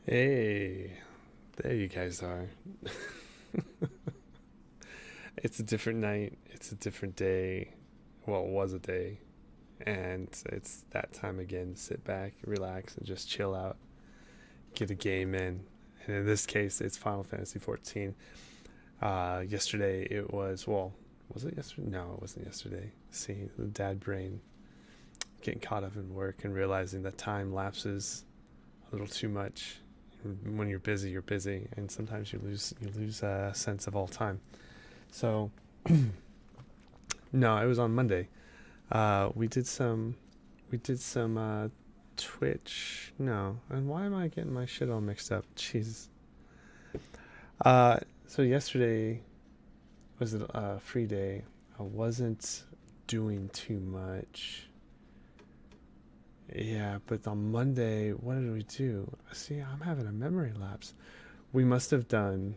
Hey, there you guys are. It's a different night. It's a different day. Well, it was a day. And it's that time again to sit back, relax, and just chill out, get a game in. And in this case, it's Final Fantasy XIV. Yesterday it was, well, was it yesterday? No, it wasn't yesterday. See, the dad brain getting caught up in work and realizing that time lapses a little too much. When you're busy, and sometimes you lose a sense of all time. So no, it was on Monday. We did some Twitch. No, and why am I getting my shit all mixed up? Jesus. Uh, so yesterday was a free day. I wasn't doing too much. Yeah, but on Monday, what did we do? See, I'm having a memory lapse. We must have done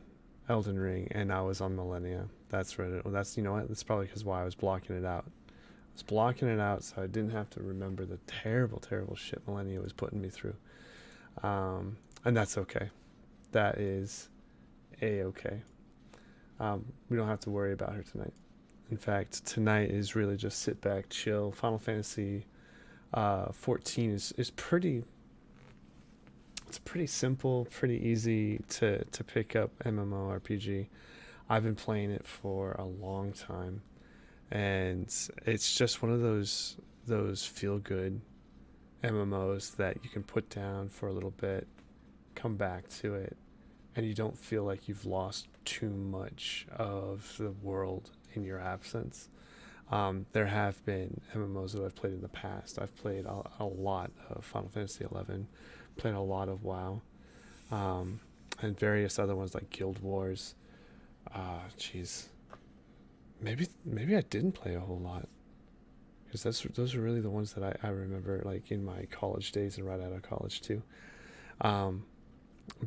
Elden Ring, and I was on Millennia. That's right. Well, that's, you know what? That's probably because why I was blocking it out. I was blocking it out so I didn't have to remember the terrible, terrible shit Millennia was putting me through. And that's okay. That is a okay. We don't have to worry about her tonight. In fact, tonight is really just sit back, chill. Final Fantasy 14 is pretty. It's pretty simple, pretty easy to pick up MMORPG. I've been playing it for a long time, and it's just one of those feel good MMOs that you can put down for a little bit, come back to it, and you don't feel like you've lost too much of the world in your absence. There have been MMOs that I've played in the past. I've played a lot of Final Fantasy XI, played a lot of WoW, um, and various other ones like Guild Wars. Jeez, maybe I didn't play a whole lot because those are really the ones that I remember like in my college days and right out of college too. Um,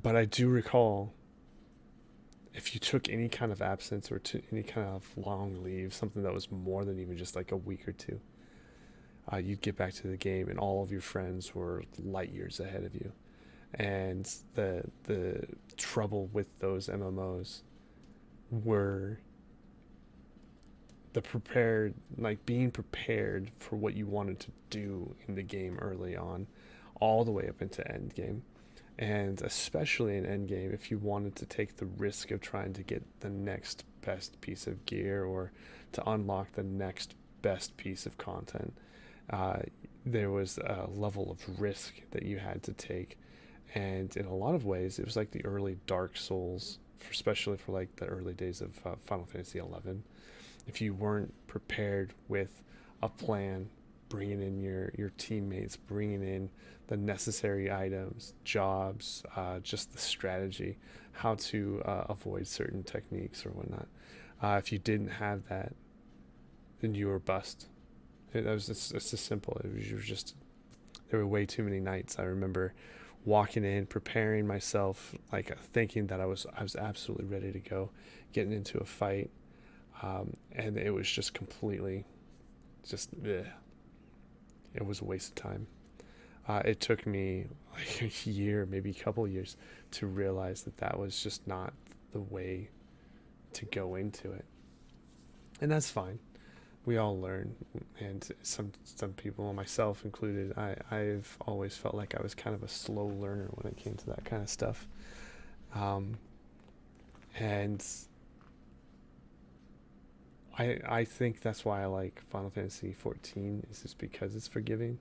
but I do recall if you took any kind of absence or to any kind of long leave, something that was more than even just like a week or two, you'd get back to the game and all of your friends were light years ahead of you. And the trouble with those MMOs were the prepared, like being prepared for what you wanted to do in the game early on, all the way up into end game. And especially in end game, if you wanted to take the risk of trying to get the next best piece of gear or to unlock the next best piece of content, uh, there was a level of risk that you had to take. And in a lot of ways, it was like the early Dark Souls, especially for like the early days of Final Fantasy XI. If you weren't prepared with a plan, bringing in your teammates, bringing in the necessary items, jobs, just the strategy, how to avoid certain techniques or whatnot. If you didn't have that, then you were bust. That was just, it's just simple. It was, you were just, there were way too many nights. I remember walking in, preparing myself, like thinking that I was absolutely ready to go, getting into a fight, and it was just completely, just bleh. It was a waste of time. It took me like a year, maybe a couple of years, to realize that that was just not the way to go into it, and that's fine. We all learn, and some people, myself included, I've always felt like I was kind of a slow learner when it came to that kind of stuff, um, and I think that's why I like Final Fantasy 14 is just because it's forgiving,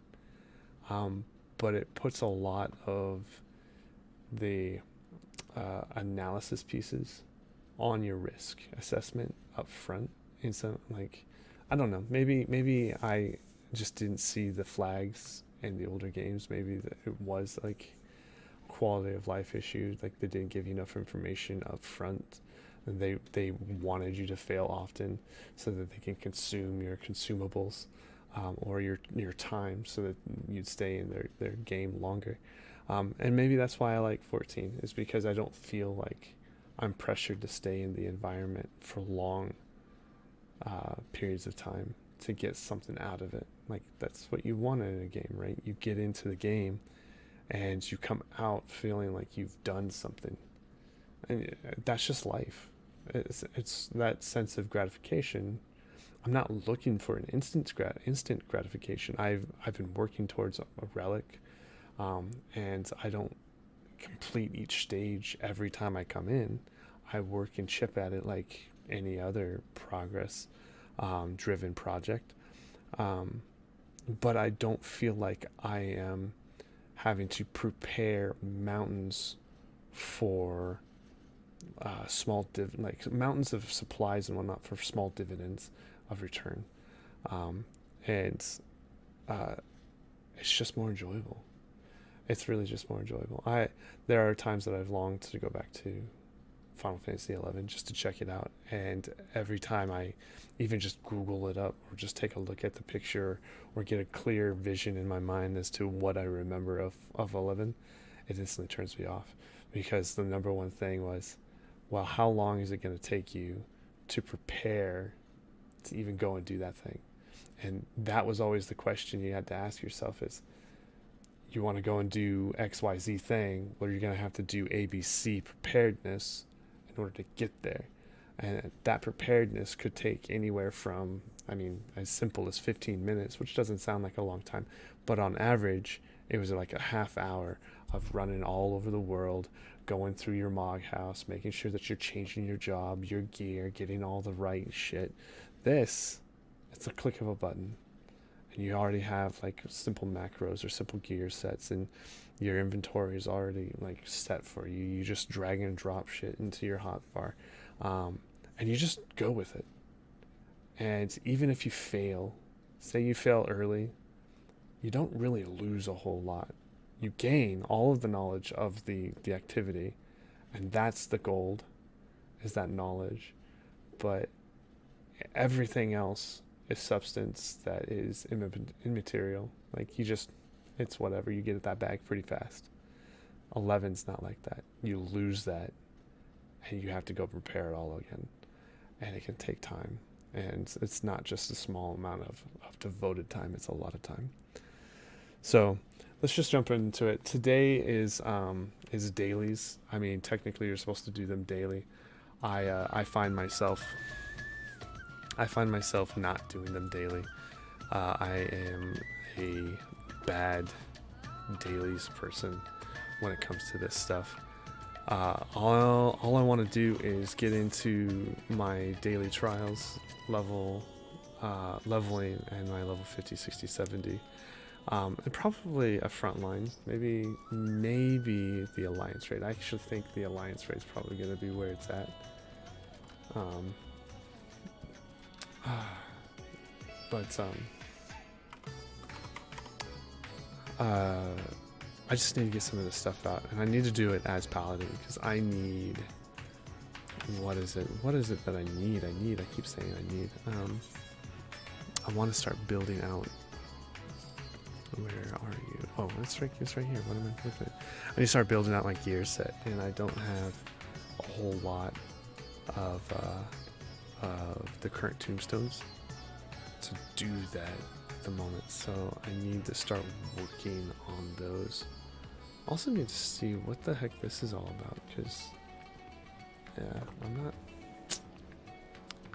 um, but it puts a lot of the analysis pieces on your risk assessment up front. And so, like, I don't know, maybe I just didn't see the flags in the older games. Maybe that it was like quality of life issues, like they didn't give you enough information up front. And they wanted you to fail often so that they can consume your consumables, or your time so that you'd stay in their game longer. And maybe that's why I like 14 is because I don't feel like I'm pressured to stay in the environment for long periods of time to get something out of it. Like that's what you want in a game, right? You get into the game and you come out feeling like you've done something. And that's just life. It's that sense of gratification. I'm not looking for an instant gratification. I've been working towards a relic, and I don't complete each stage every time I come in. I work and chip at it like any other progress driven project. But I don't feel like I am having to prepare mountains for like mountains of supplies and whatnot for small dividends of return. And it's just more enjoyable. It's really just more enjoyable. There are times that I've longed to go back to Final Fantasy XI just to check it out, and every time I even just Google it up or just take a look at the picture or get a clear vision in my mind as to what I remember of 11, it instantly turns me off, because the number one thing was, well, how long is it going to take you to prepare to even go and do that thing? And that was always the question you had to ask yourself is, you want to go and do XYZ thing, well, you're going to have to do ABC preparedness in order to get there. And that preparedness could take anywhere from, I mean, as simple as 15 minutes, which doesn't sound like a long time, but on average, it was like a half hour of running all over the world, going through your Mog house, making sure that you're changing your job, your gear, getting all the right shit. This, it's a click of a button. And you already have like simple macros or simple gear sets, and your inventory is already like set for you. You just drag and drop shit into your hotbar, and you just go with it. And even if you fail, say you fail early, you don't really lose a whole lot. You gain all of the knowledge of the activity, and that's the gold, is that knowledge. But everything else is substance that is immaterial. Like, you just, it's whatever, you get that bag pretty fast. 11's not like that. You lose that, and you have to go prepare it all again, and it can take time, and it's not just a small amount of devoted time, it's a lot of time. So let's just jump into it. Today is dailies. I mean, technically you're supposed to do them daily. I find myself not doing them daily. I am a bad dailies person when it comes to this stuff. All I want to do is get into my daily trials leveling and my level 50, 60, 70. And probably a frontline, maybe the alliance raid. I actually think the alliance raid is probably going to be where it's at. I just need to get some of this stuff out, and I need to do it as paladin, because I need, what is it that I need? I keep saying I need, I want to start building out. Where are you? Oh, it's right here. What am I looking at? I need to start building out my gear set, and I don't have a whole lot of the current tombstones to do that at the moment, so I need to start working on those. Also need to see what the heck this is all about, because yeah, I'm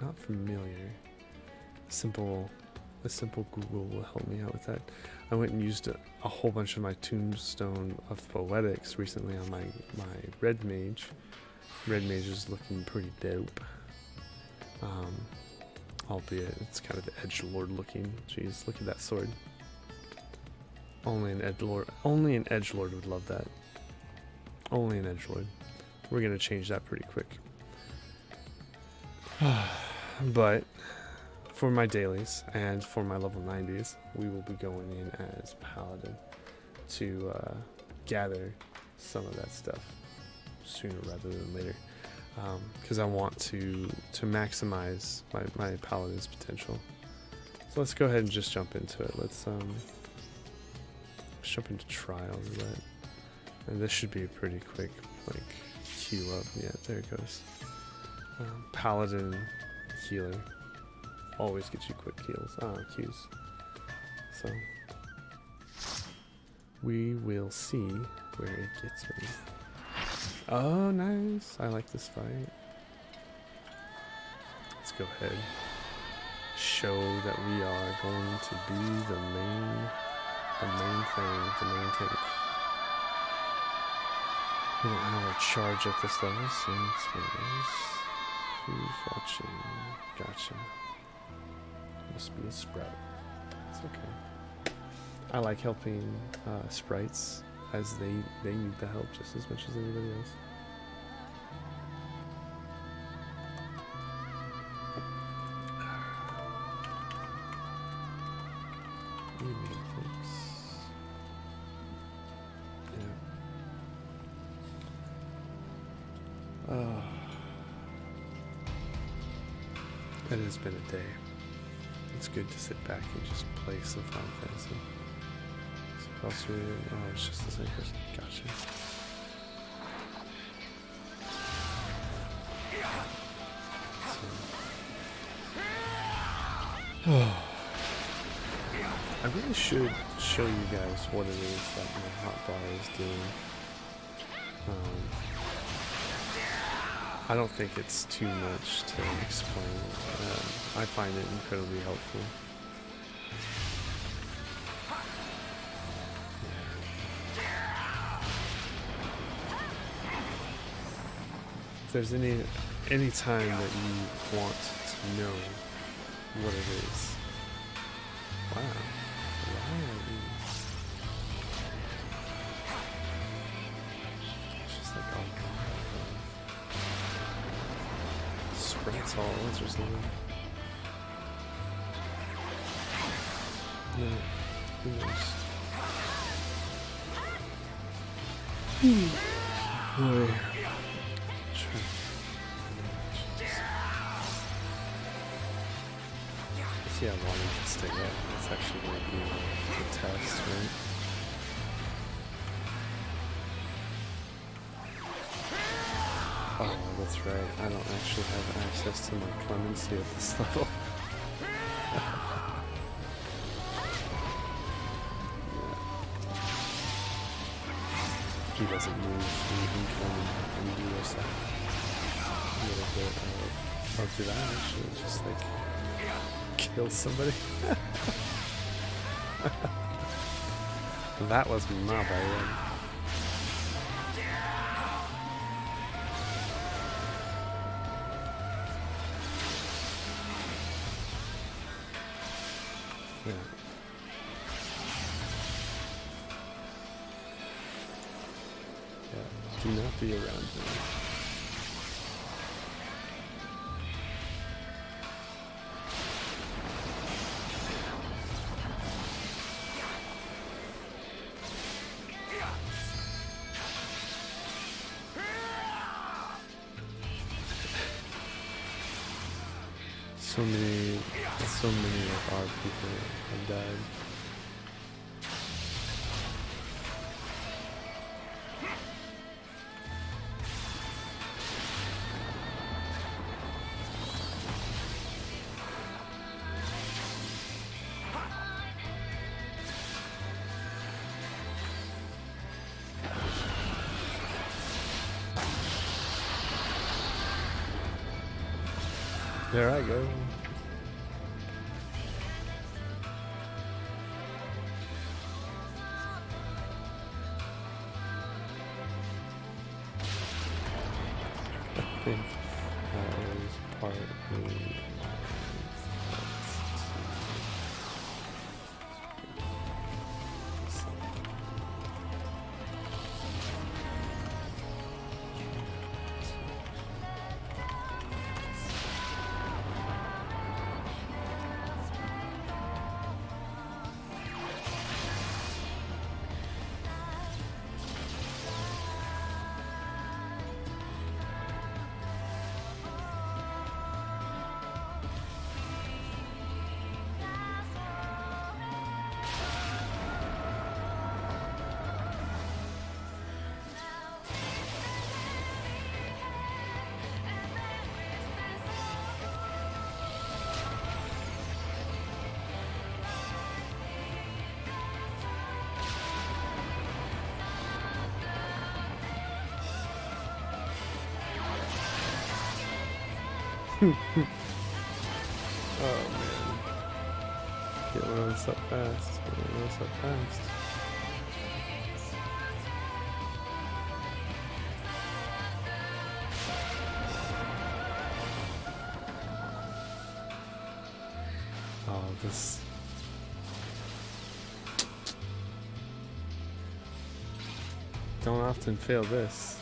not familiar. A simple Google will help me out with that. I went and used a whole bunch of my tombstone of poetics recently on my red mage. Red mage is looking pretty dope. Albeit it's kind of edgelord looking. Jeez, look at that sword. Only an edgelord would love that. Only an edgelord. We're gonna change that pretty quick. But for my dailies and for my level 90s, we will be going in as paladin to gather some of that stuff sooner rather than later, because I want to maximize my paladin's potential. So let's go ahead and just jump into it. Let's jump into trials of that, and this should be a pretty quick like queue up. Yeah, there it goes. Paladin healer always gets you quick queues. So We will see where it gets me. Oh, nice. I like this fight. Let's go ahead. Show that we are going to be the main thing, the main tank. We don't have our charge at this level, so that's what it is. Who's watching? Gotcha. Must be a sprout. It's okay. I like helping sprites as they need the help just as much as anybody else. It has been a day. It's good to sit back and just play some Final Fantasy. So what else are we doing? Oh, it's just the same person. Gotcha. I really should show you guys what it is that my hotbar is doing. I don't think it's too much to explain. I find it incredibly helpful. If there's any time that you want to know what it is. Wow. It's just like all sprites all once or something. No, who knows? Boy. See how long we can stay up. That's actually going to be the test, right? Oh, that's right. I don't actually have access to my clemency at this level. He doesn't move, he can come and do this a little bit I'll do that actually, just like kill somebody. That was my bad. Yeah. Yeah, do not be around him. So many of our people have died. There I go. I think that was part of Oh man. Get one so fast. Get one so fast. Oh, this. Don't often fail this.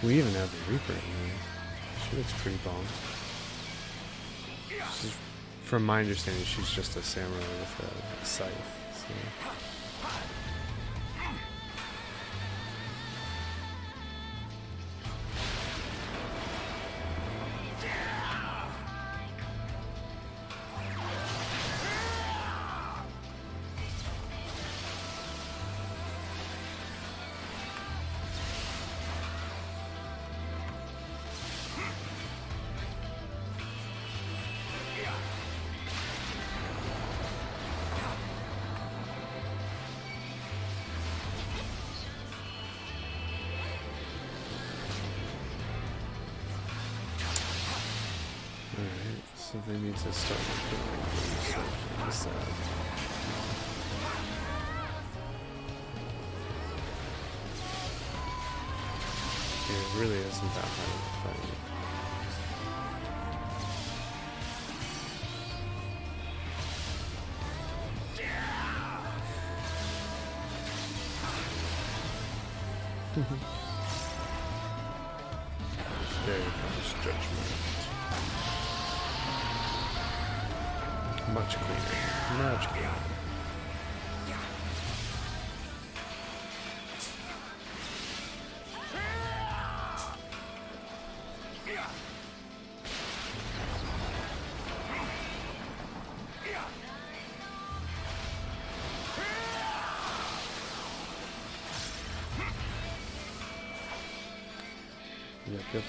We even have the Reaper in here. She looks pretty bomb. From my understanding, she's just a samurai with a scythe. So. So they need to start with this side. It really isn't that hard to fight. There comes judgment. Much cleaner. Much cleaner.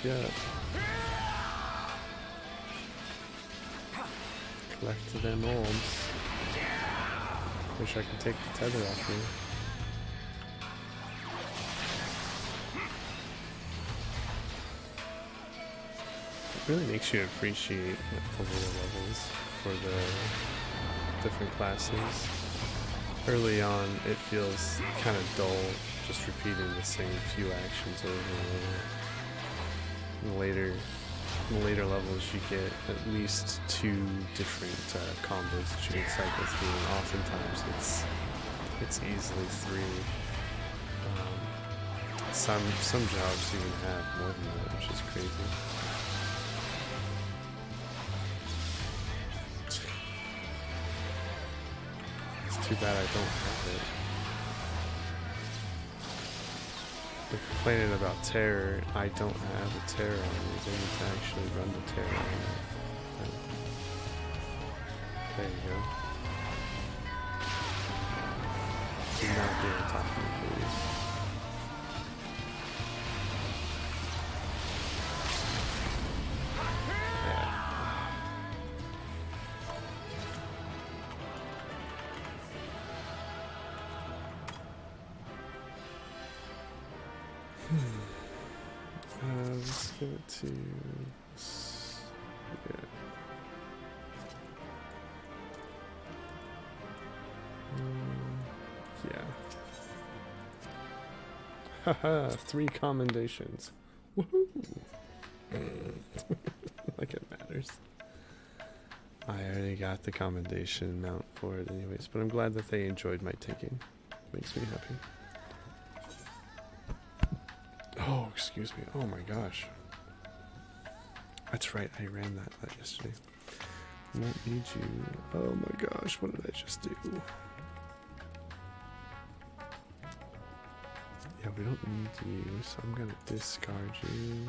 Yep. Collect them orbs. Wish I could take the tether off me. It really makes you appreciate the lower levels for the different classes. Early on, it feels kind of dull, just repeating the same few actions over and over. In the later levels, you get at least 2 different combos that you can cycle through, and oftentimes it's easily 3. Some jobs even have more than that, which is crazy. It's too bad I don't have it. They're complaining about terror. I don't have a terror on me. They need to actually run the terror on it. There you go. Do not get on top of me, please. Let's give it to... yeah. Haha, 3 commendations. Woohoo! Like it matters. I already got the commendation amount for it anyways, but I'm glad that they enjoyed my taking. Makes me happy. Oh, excuse me. Oh my gosh. That's right, I ran that yesterday. I won't need you. Oh my gosh, what did I just do? Yeah, we don't need you, so I'm gonna discard you.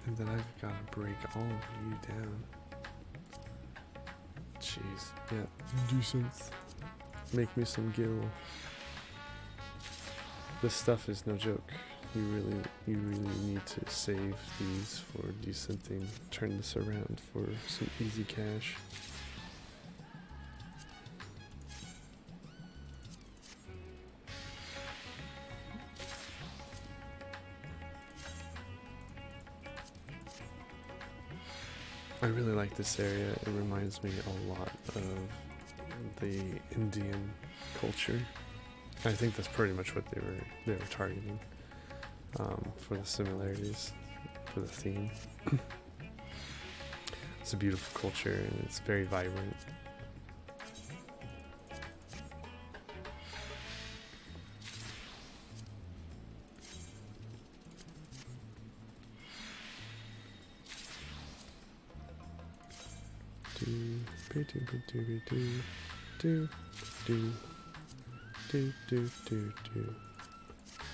And then I've gotta break all of you down. Jeez, yeah, decent. Make me some gil. This stuff is no joke. You really need to save these for decenting. Turn this around for some easy cash. I really like this area. It reminds me a lot of the Indian culture. I think that's pretty much what they were targeting for the similarities, for the theme. It's a beautiful culture and it's very vibrant.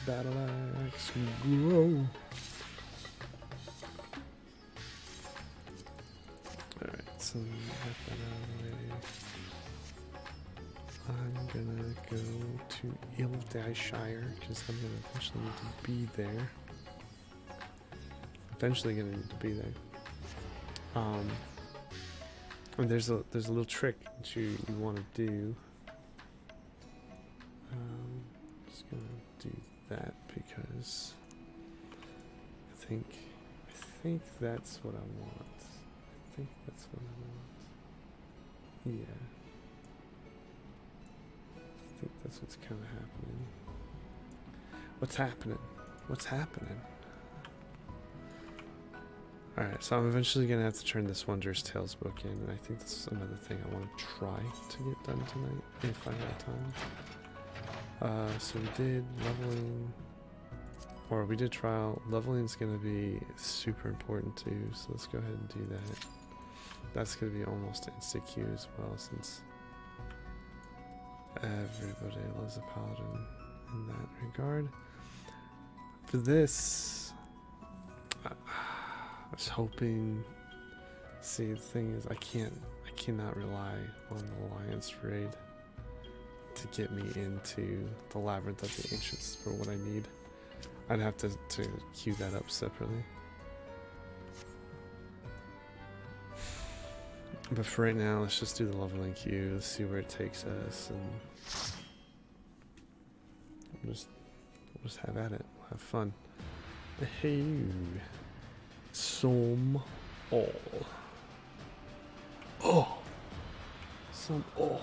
Battle axe, grow. Alright, so get that out of the way. I'm gonna go to Lv90 because I'm gonna eventually need to be there. Eventually gonna need to be there. And there's a little trick that you want to do. Just gonna do that because I think that's what I want. I think that's what I want. Yeah. I think that's what's kind of happening. What's happening? What's happening? Alright, so I'm eventually going to have to turn this Wondrous Tales book in, and I think that's another thing I want to try to get done tonight, if I have time. So we did leveling, or we did trial. Leveling is going to be super important too, so let's go ahead and do that. That's going to be almost insta-Q as well, since everybody loves a paladin in that regard. For this, I was hoping. See, the thing is, I cannot rely on the Alliance raid to get me into the Labyrinth of the Ancients for what I need. I'd have to queue that up separately. But for right now, let's just do the leveling queue. Let's see where it takes us, and we'll just have at it. We'll have fun. Hey, some all. Oh, some all.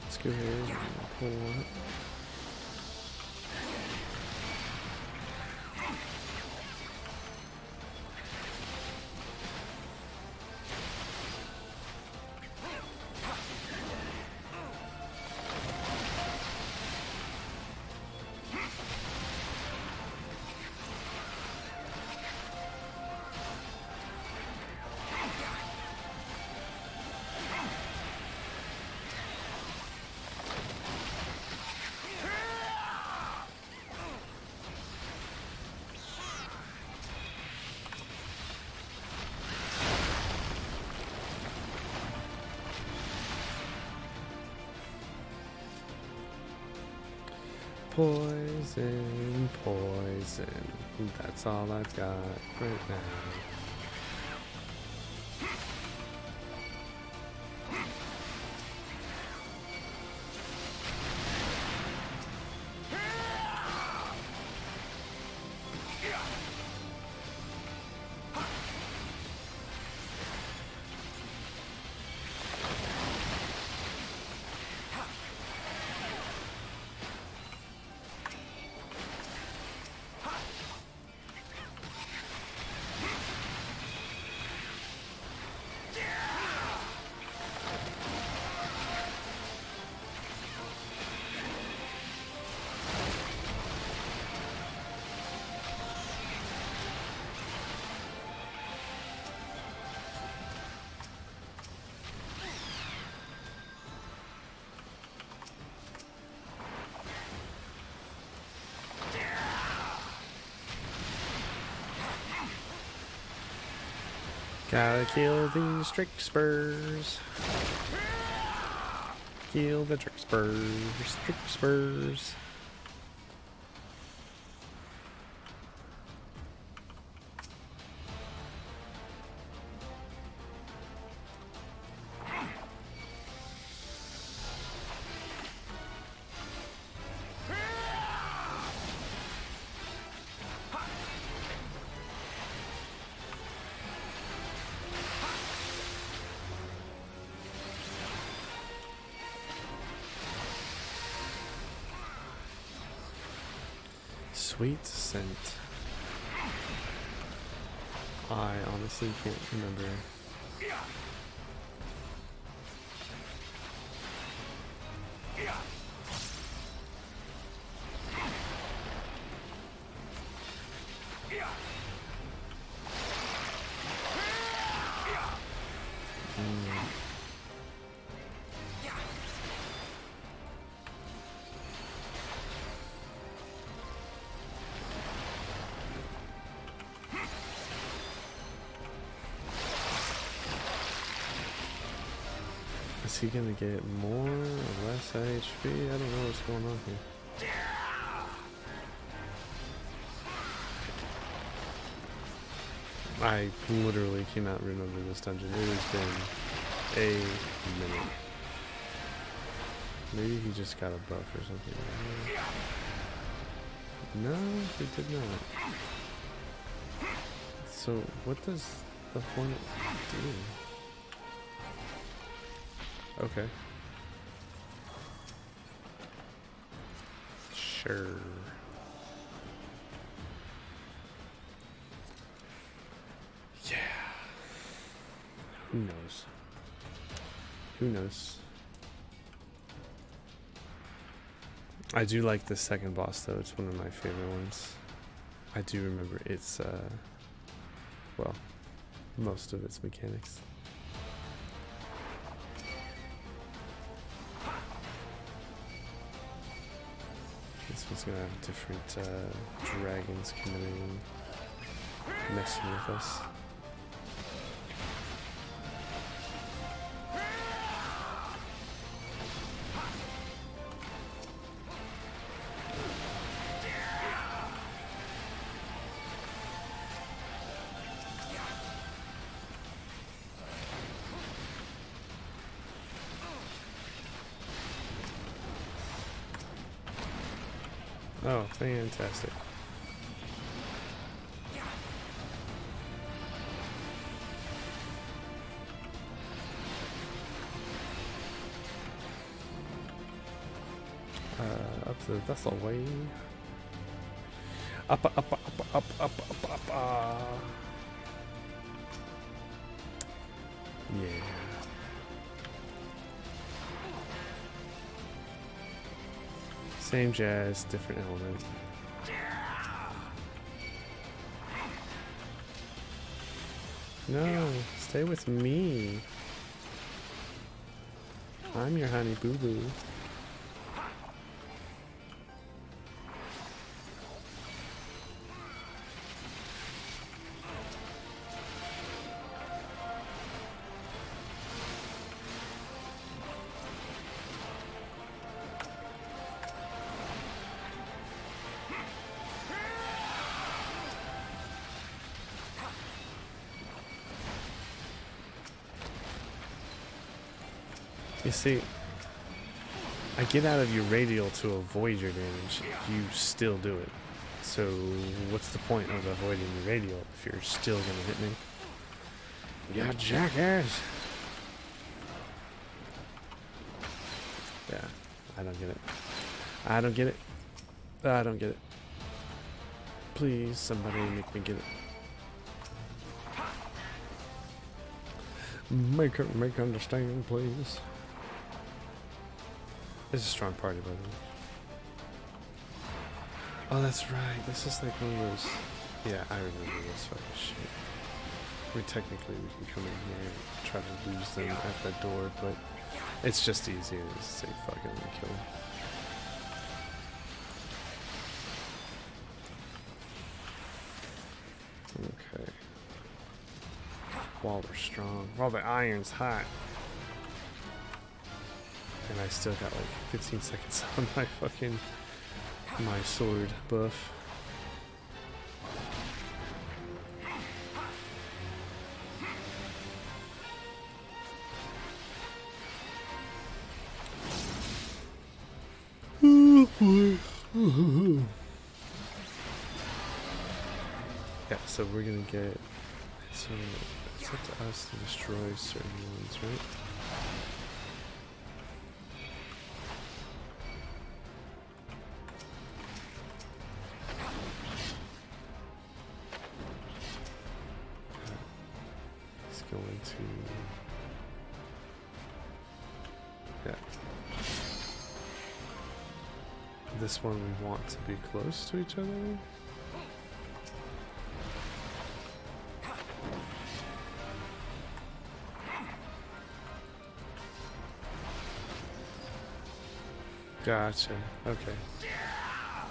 Let's go ahead and pull on it. Poison, poison. That's all I've got right now. Gotta kill these trick spurs. Kill the trick spurs. Trick spurs. Sweet scent. I honestly can't remember. Is he gonna get more or less HP? I don't know what's going on here. I literally cannot remember this dungeon. It has been a minute. Maybe he just got a buff or something. No, he did not. So what does the hornet do? Okay. Sure. Yeah. Who knows? Who knows? I do like the second boss though. It's one of my favorite ones. I do remember its well, most of its mechanics. This one's gonna have different dragons coming in and messing with us. Oh, fantastic. Up the vessel way. Up, up, up, up, up, up, up. Yeah. Same jazz, different element. No, stay with me. I'm your honey boo boo. You see, I get out of your radial to avoid your damage. You still do it. So what's the point of avoiding the radial if you're still gonna hit me? Yeah, jackass! Yeah, I don't get it. I don't get it. I don't get it. Please, somebody make me get it. Make understand, please. It's a strong party, by the way. Oh, that's right. This is like one of those. Yeah, I remember this fucking shit. We technically we can come in here and try to lose them at the door, but it's just easier to say fuck it and kill them. Okay. while we're strong, while the iron's hot. And I still got like 15 seconds on my fucking my sword buff. Oh boy. Yeah, so we're gonna get. So it's up to us to destroy certain ones, right? Let's go into. Yeah. This one we want to be close to each other. Gotcha. Okay.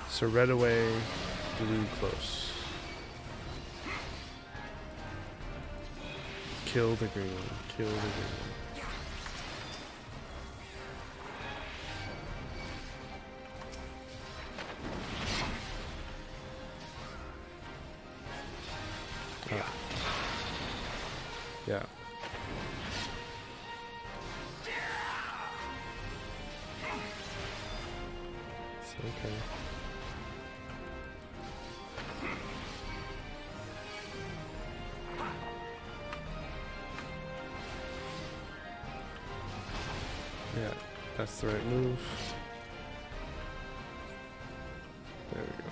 So red away, blue close. Kill the green one. Kill the green one. Oh. Yeah. Okay. Yeah, that's the right move. There we go.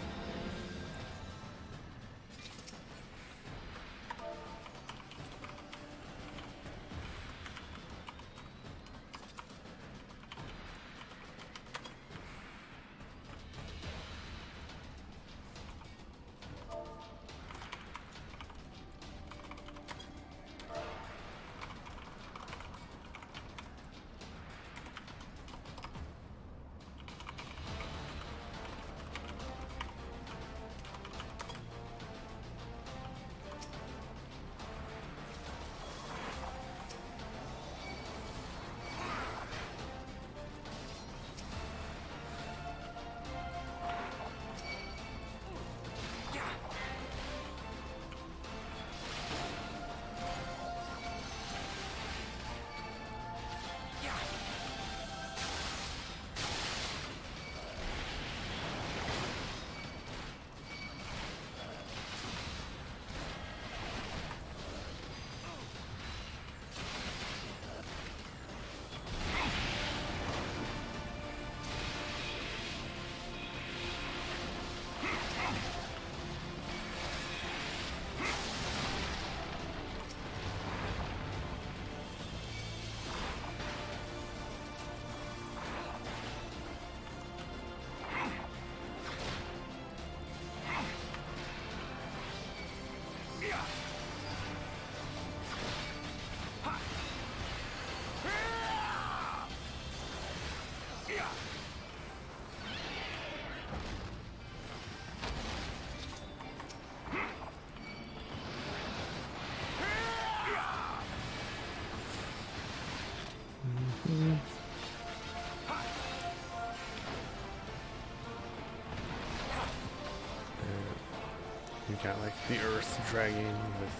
We got like the earth dragon with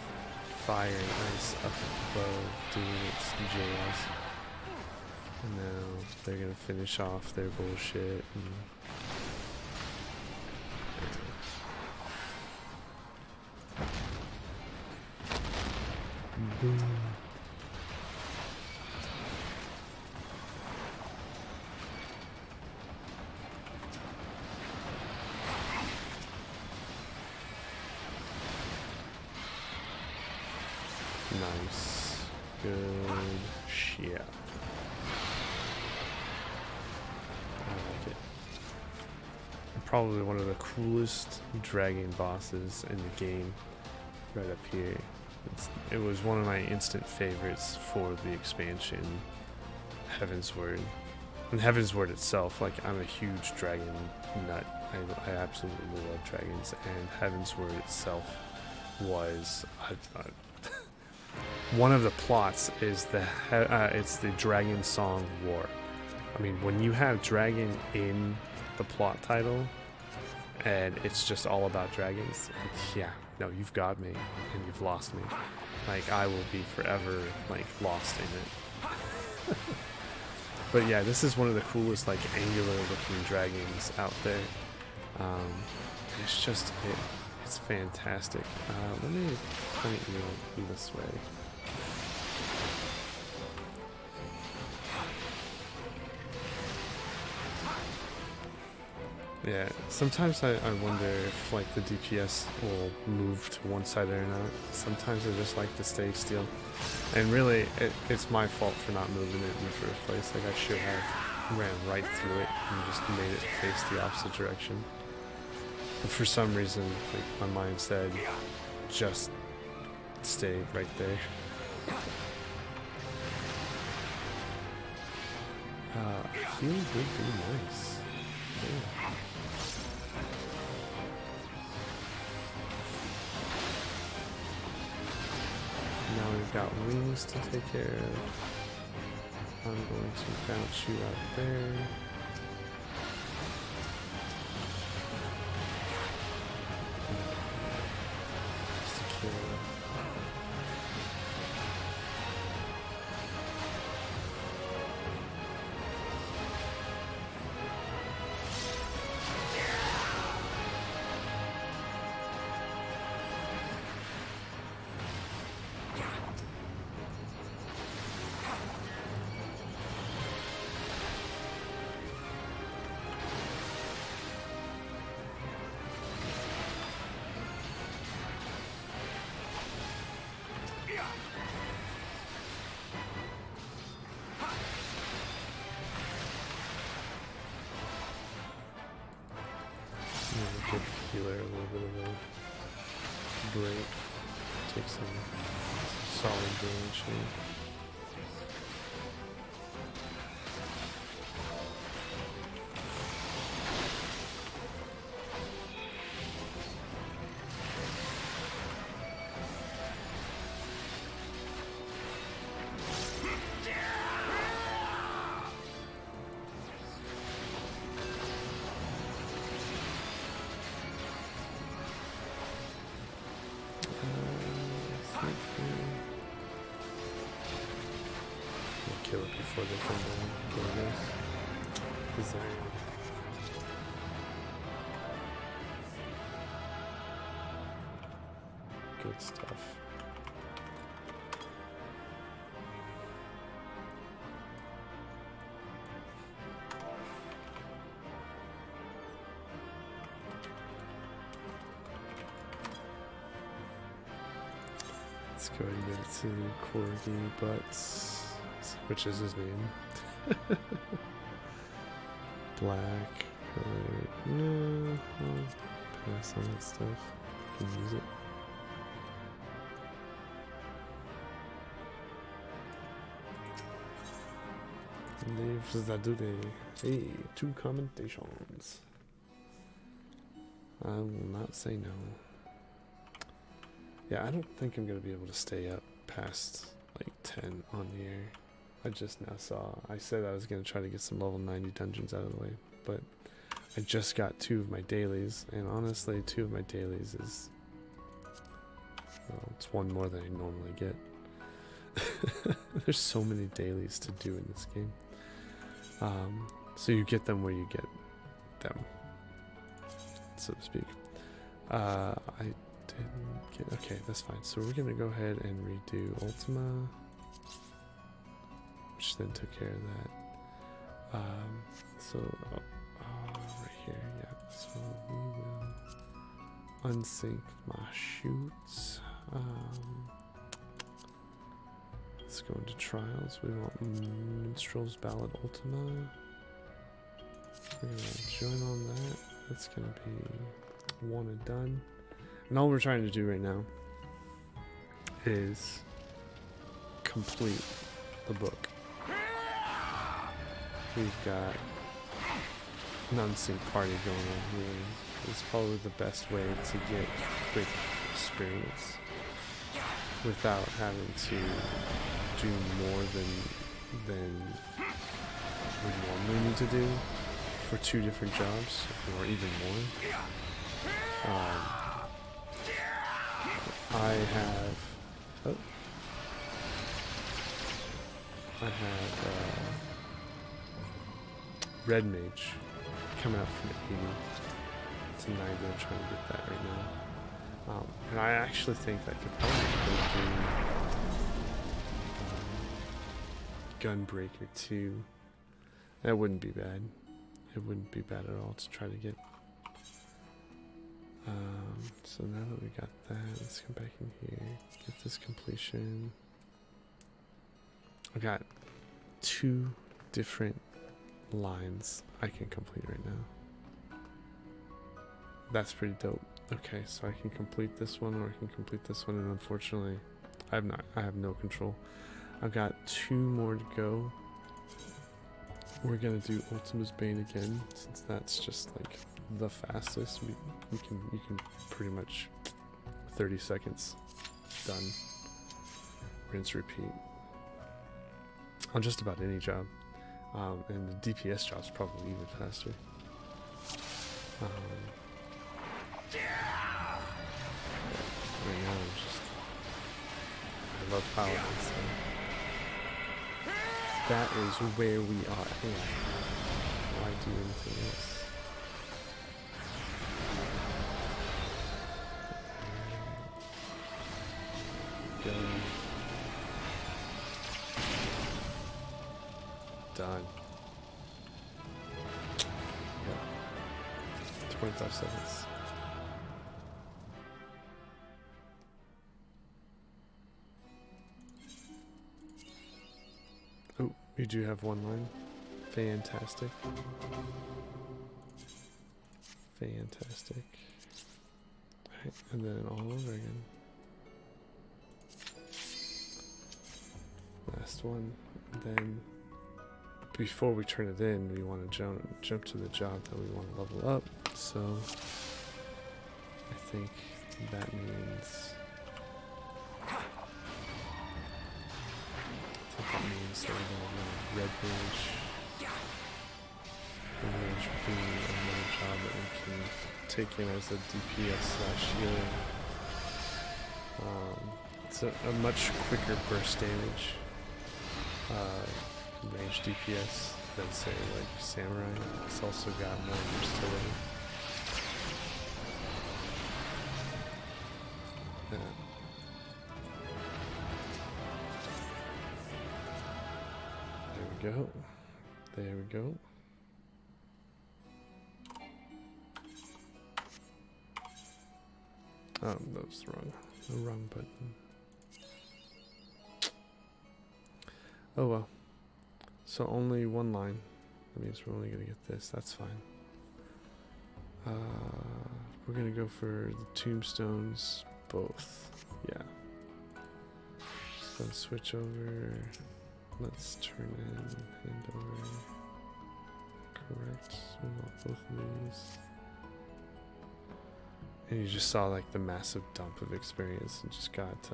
fire and ice up above doing its jazz. And now they're gonna finish off their bullshit. Boom. Nice. Good shit. I like it. Probably one of the coolest dragon bosses in the game. Right up here. It was one of my instant favorites for the expansion, Heavensward. And Heavensward itself, like, I'm a huge dragon nut. I absolutely love dragons, and Heavensward itself was one of the plots is it's the Dragon Song War. I mean, when you have dragon in the plot title and it's just all about dragons, yeah, no, you've got me and you've lost me. Like, I will be forever like lost in it. But yeah, this is one of the coolest like angular looking dragons out there. It's just it's fantastic. Let me point you this way. Yeah, sometimes I wonder if like the DPS will move to one side or not. Sometimes I just like to stay still. And really, it's my fault for not moving it in the first place. Like, I should have ran right through it and just made it face the opposite direction. But for some reason, like, my mind said, just stay right there. Heal would be nice. Yeah. Now we've got wings to take care of. I'm going to bounce you out there. Just to kill. Give healer a little bit of a break. Take some solid damage here. Kill it before they come down. Design. Good stuff. Let's go ahead and give it to Corgi Butts. Which is his name. Black. No. I'll pass on that stuff. You can use it. Lv90. Hey, 2 commentations. I will not say no. Yeah, I don't think I'm going to be able to stay up past like 10 on the air. I just now saw. I said I was going to try to get some level 90 dungeons out of the way, but I just got 2 of my dailies, and honestly, 2 of my dailies is, well, it's 1 more than I normally get. There's so many dailies to do in this game. So you get them where you get them, so to speak. I didn't get. Okay, that's fine. So we're going to go ahead and redo Ultima, which then took care of that. So right here, yeah. So we will unsync my shoots. Let's go into trials. We want Minstrel's Ballad Ultima. We're gonna join on that. That's gonna be 1 and done. And all we're trying to do right now is complete the book. We've got an unsync party going on here. It's probably the best way to get quick experience. without having to do more than we normally need to do for 2 different jobs, or even more. I have Red Mage coming up from 80 to 90. I'm trying to get that right now. And I actually think I could probably go do Gunbreaker 2. That wouldn't be bad. It wouldn't be bad at all to try to get. So now that we got that, let's come back in here, get this completion. I got 2 different lines I can complete right now. That's pretty dope. Okay, so I can complete this one, or I can complete this one, and unfortunately, I have no control. I've got 2 more to go. We're gonna do Ultima's Bane again, since that's just like the fastest. You can pretty much 30 seconds done. Rinse, repeat. On just about any job. And the DPS job's probably even faster. Right now I love Paladins. That is where we are. Why do anything else? Go. Done. Yep. 25 seconds. Oh, you do have 1 line. Fantastic. Fantastic. Alright, and then all over again. Last one. And then before we turn it in, we want to jump to the job that we want to level up. So I think that means that we're going to Red Mage. Red Mage being another job that we can take in as a DPS / healer. It's a much quicker burst damage. Range DPS than say like Samurai. It's also got more versatility. Yeah. There we go. There we go. Oh, that was the wrong button. Oh well. So only 1 line. That means we're only gonna get this. That's fine. We're gonna go for the tombstones, both. Yeah. Just gonna switch over. Let's turn in hand over. Correct. We want both of these. And you just saw like the massive dump of experience and just got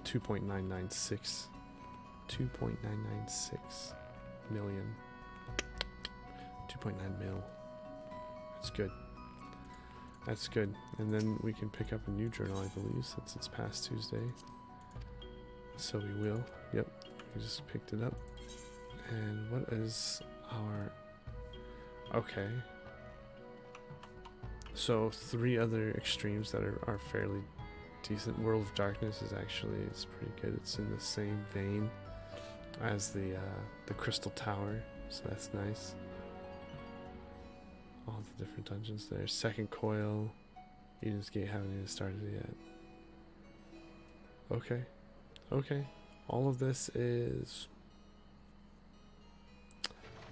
2.996 million. 2.9 mil. That's good. That's good. And then we can pick up a new journal, I believe, since it's past Tuesday. So we will. Yep. We just picked it up. And what is our... Okay. So 3 other extremes that are fairly decent. World of Darkness is actually, it's pretty good. It's in the same vein as the Crystal Tower, so that's nice. All the different dungeons there. Second Coil, Eden's Gate haven't even started yet. Okay, okay. All of this is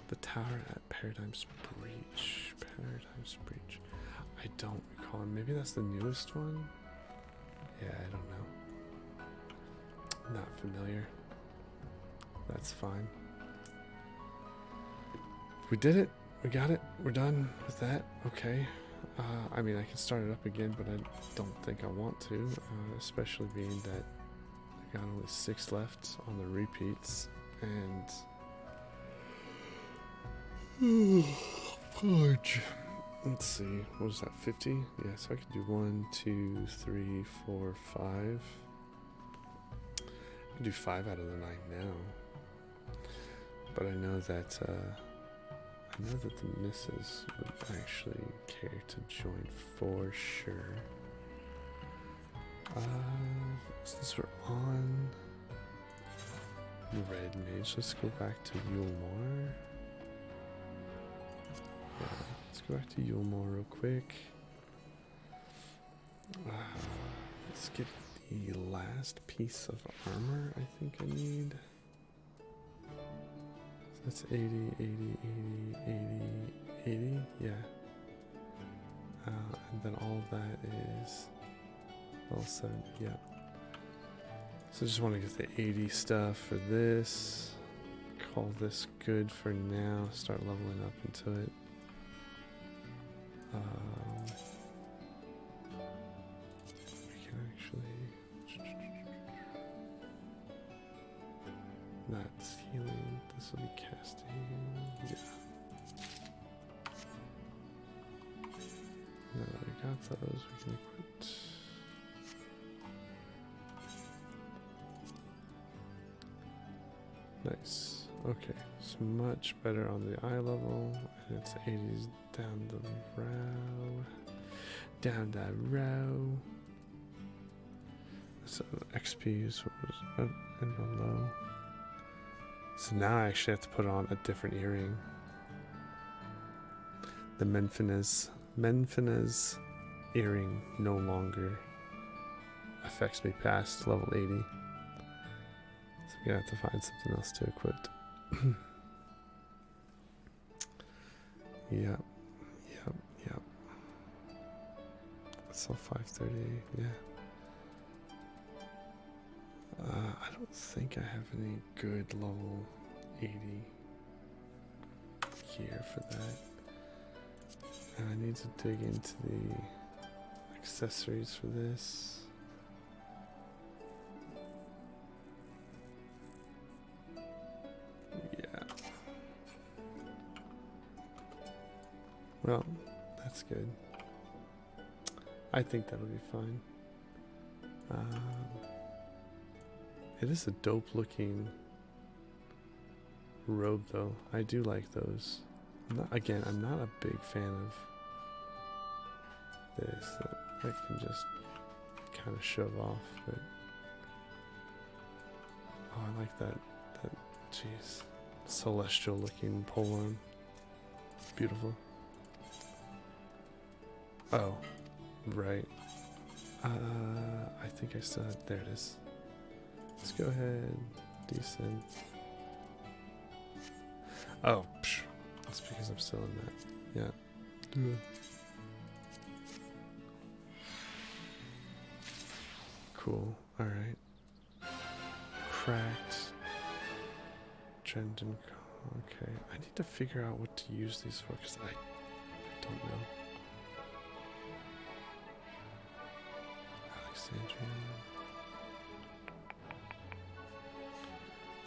the tower at Paradigm's Breach. Paradigm's Breach. I don't recall. Maybe that's the newest one? Yeah, I don't know. Not familiar. That's fine. We did it. We got it. We're done with that. Okay. I mean, I can start it up again, but I don't think I want to, especially being that got only 6 left on the repeats, and fudge. Let's see, what was that, 50? Yeah, so I could do 1, 2, 3, 4, 5. I can do 5 out of the 9 now. But I know that the missus would actually care to join for sure. Since we're on Red Mage, let's go back to Yulmore. Yeah, let's go back to Yulmore real quick. Let's get the last piece of armor I think I need. So that's 80, 80, 80, 80, 80, yeah. And then all of that is all 7, yeah. So I just want to get the 80 stuff for this. Call this good for now. Start leveling up into it. We can actually... That's healing. This will be casting. Yeah. Now that we got those, we can equip. Nice. Okay, it's much better on the eye level, and it's 80s down the row. Down that row. So XP is what was up and below. So now I actually have to put on a different earring. The Menfinez earring no longer affects me past level 80. So I'm gonna have to find something else to equip. Yep. It's all 530, yeah. I don't think I have any good level 80 gear for that. And I need to dig into the accessories for this. Yeah. Well, that's good. I think that'll be fine. It is a dope looking robe though. I do like those. I'm not a big fan of this. I can just kind of shove off, but oh, I like that jeez, celestial looking polearm. It's beautiful. Oh, right. I think I still had, there it is. Let's go ahead, decent. Oh, psh, that's because I'm still in that. Yeah. Do it. Cool. All right. Cracked. Trend and okay. I need to figure out what to use these for because I don't know. Alexandria.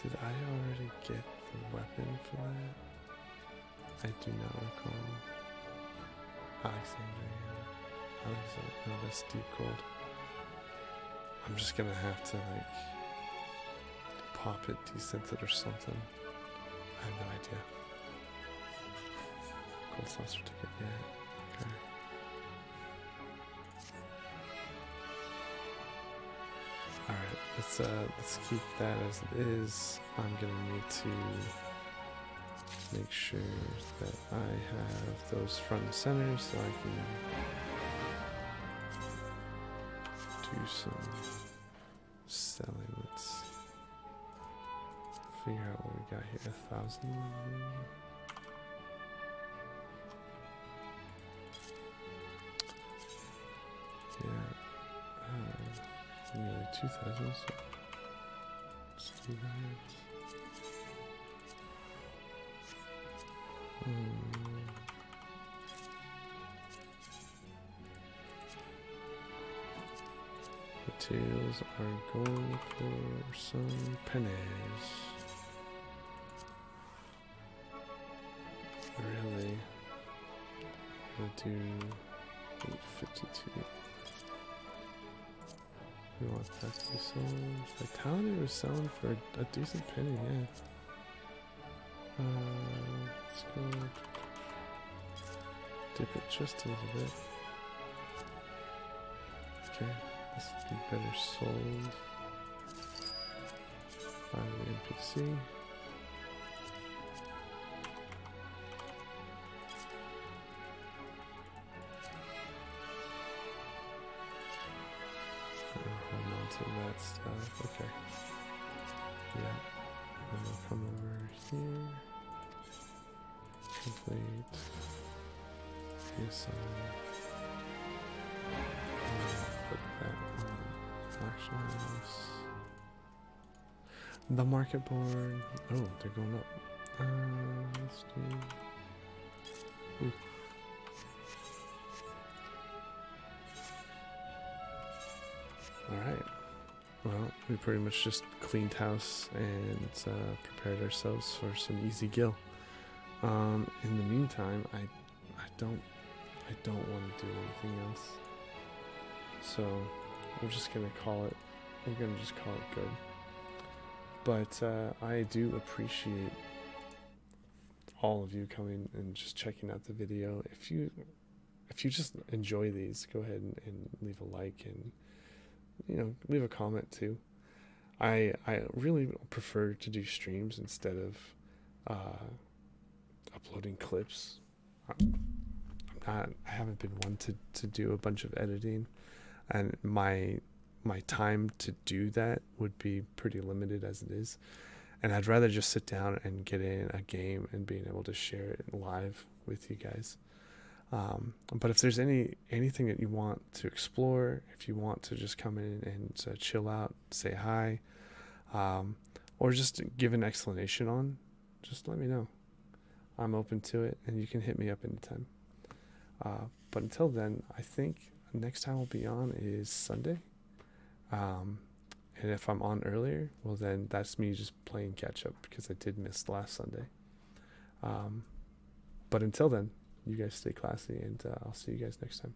Did I already get the weapon for that? I do not recall. Alexandria. No, that's deep gold. I'm just gonna have to like pop it, desynth it or something. I have no idea. Gold saucer ticket, yeah. Okay. Alright, let's keep that as it is. I'm gonna need to make sure that I have those front and center so I can do some selling. Let's figure out what we got here. 1,000. Yeah. Nearly 2,000. So let's do that. materials are going for some pennies. Really? We'll do 852. We want that to be sold. Vitality was selling for a decent penny, yeah. Let's go dip it just a little bit. Okay, this would be better sold by the NPC. Hold on to that stuff. Okay. Yeah. Then we'll come over here. Complete. Reassign. Put that on actions. The market board. Oh, they're going up. Let's do. Ooh. Alright. Well, we pretty much just cleaned house and prepared ourselves for some easy gill. In the meantime, I don't want to do anything else. So we're just gonna call it. We're gonna just call it good. But I do appreciate all of you coming and just checking out the video. If you just enjoy these, go ahead and leave a like and leave a comment too. I really prefer to do streams instead of uploading clips. I haven't been one to do a bunch of editing, and my time to do that would be pretty limited as it is, and I'd rather just sit down and get in a game and being able to share it live with you guys. But if there's anything that you want to explore, if you want to just come in and chill out, say hi, or just give an explanation on, just let me know. I'm open to it, and you can hit me up anytime. But until then, I think next time we'll be on is Sunday. And if I'm on earlier, well then that's me just playing catch up because I did miss last Sunday. But until then, you guys stay classy, and I'll see you guys next time.